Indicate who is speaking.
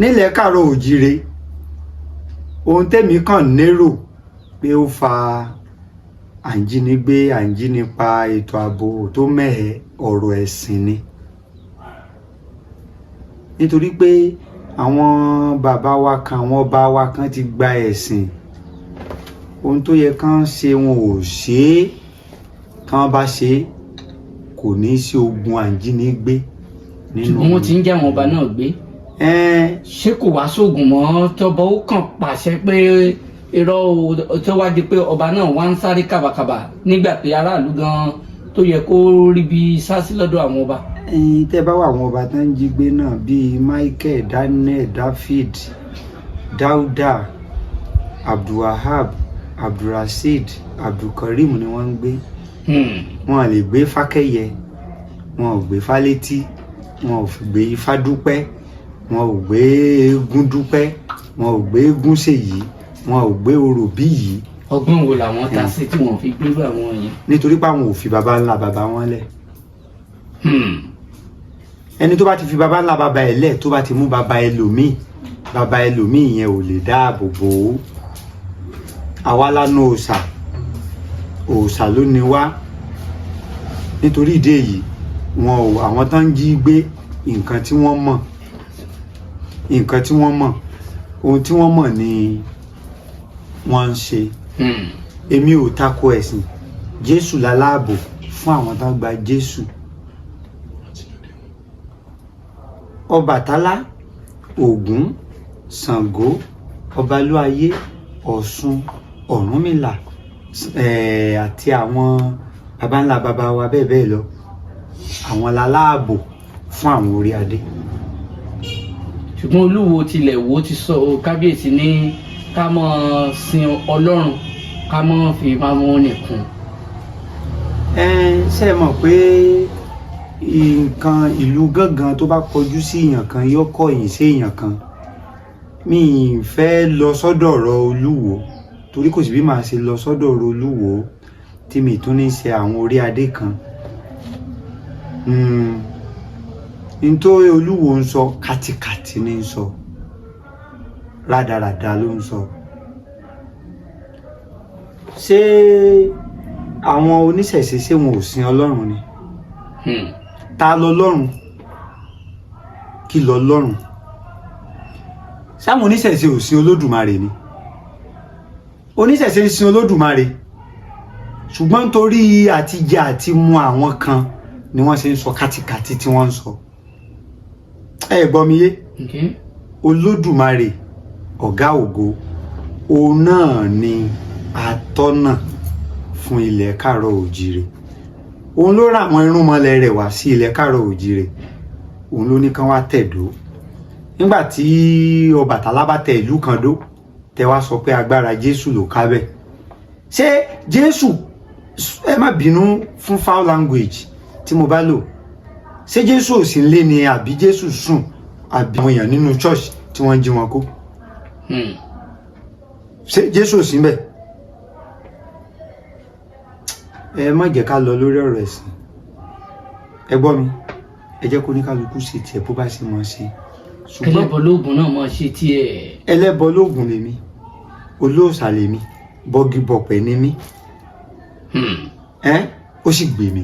Speaker 1: nílẹ̀ káàárọ̀ òjíire ohun tẹ́mi kàn lérò pé ó fa àǹjínigbé àǹjínipa ètò ààbò tó mẹ́hẹ ọ̀rọ̀ ẹ̀sìn ni nítorí pé àwọn bàbá wa kan àwọn ọba wa kan ti gba ẹ̀sìn ohun tó yẹ kán ṣe wọn ò ṣe é kán bá ṣe é kò ní í sí ogun àǹjínigbé nínú.
Speaker 2: ṣùgbọ́n wọ́n ti ń jẹ́ àwọn ọba náà gbé. ṣé kò wá sóògùn mọ́ tọ́bọ̀ ó kàn pàṣẹ pé irọ́ tó wá di pé ọba náà wá ń sáré kàbàkàbà nígbà pé aráàlú gan tó yẹ kó rí bí sásí lọ́dọ̀ àwọn ọba.
Speaker 1: tẹ́ bá wà àwọn ọba tó ń jí gbé náà bíi Michael, Daniel, David, Dauda, Abdulwahab, Abdulrasheed, Abdulkarim ni wọ́n ń gbé. Wọn à lè gbé Fákẹ́yẹ, wọn ò gbé Fálétí, wọn ò gbé Ifádúpẹ́, wọn ò gbé Egúndúpẹ́, wọn ò gbé Egúnṣèyí, wọn ò gbé Oròbíyì.
Speaker 2: ọgbọ́n wo làwọn ta sí tí wọ́n fi gbérú àwọn yẹn.
Speaker 1: nítorí pé àwọn ò fi baba ńlá baba wọn lẹ̀. ẹni tó bá ti fi baba ńlá baba ẹ̀ lẹ̀ tó bá ti mú baba ẹlòmíì yẹn ò lè dáàbò bò ó. àwa lánà òòṣà ló ní wá nítorí ìdí èyí àwọn tó ń jí gbé nǹkan tí wọ́n mọ̀ ohun tí wọ́n mọ̀ ni wọ́n ń ṣe. èmi ò tako ẹ̀sìn Jésù láláàbò fún àwọn tó ń gba Jésù. Ọbàtálá, Ògún, Ṣàngó, Ọbalúayé, Ọ̀ṣun, Ọ̀rúnmìlà àti àwọn baba ńlá baba wa bẹ́ẹ̀ bẹ́ẹ̀ lọ àwọn láláàbò fún àwọn orí adé.
Speaker 2: ṣùgbọ́n Olúwo tilẹ̀ wo ti sọ kábíyèsí ní ká mọ́ sin Ọlọ́run ká mọ́ fi máa mú nìkun.
Speaker 1: ṣe mọ̀ pé nǹkan ìlú gángan tó bá kọjú sí èèyàn kan yóò kọ̀yìn sí èèyàn kan. mi ì fẹ́ lọ sọ́dọ̀ ọ̀rọ̀ Olúwo torí kò sí bí màá ṣe lọ sọ́dọ̀ ọ̀rọ̀ Olúwo tí mi tún ní ṣe àwọn orí adé kan. nítorí Olúwo ń sọ kàtìkàtì ní ń sọ rádaràda ló ń sọ. ṣé àwọn oníṣẹ̀ṣe ṣé wọn ò sin Ọlọ́run ni? ta lọ lọ́run? kí lọ lọ́run? sáwọn oníṣẹ̀ṣe ò sin Olódùmarè ni? oníṣẹ̀ṣe ń sin Olódùmarè ṣùgbọ́n nítorí àtijẹ àti mu àwọn kan ni wọ́n ṣe ń sọ kàtìkàtì tí wọ́n ń sọ. ẹ gbọ́ mi yé? Olódùmarè ọ̀gá ògo òun náà ni atọ́nà fún ilẹ̀ káàárọ̀ òjíire. òun ló ra àwọn irúnmọlẹ̀ rẹ̀ wá sí ilẹ̀ káàárọ̀ òjíire. òun ló ní kán wá tẹ̀dó. nígbà tí Ọbàtálá bá tẹ ìlú kan dó tẹ wá sọ pé agbára Jésù ló ká bẹ́ẹ̀. ṣé Jésù, ẹ má bínú fún foul language tí mo bá lò, ṣé Jésù ò sí nílé ni àbí Jésù sùn àbí àwọn èèyàn nínú church tí wọ́n jí wọn kó? ṣé Jésù ò sí níbẹ̀? ẹ má jẹ́ ká lọ lórí ọ̀rọ̀ ẹ̀sìn. ẹ gbọ́ mi, ẹ jẹ́ kó ní kálukú ṣe tiẹ̀ bó bá ṣe mọ̀ ṣe.
Speaker 2: ẹlẹ́bọ lóògùn náà mọ̀ ṣe tiẹ̀.
Speaker 1: ẹlẹ́bọ lóògùn lèmi, olóòṣà lèmi, bọ́gìbọ̀pẹ̀ ni mí. ó sì gbè mí.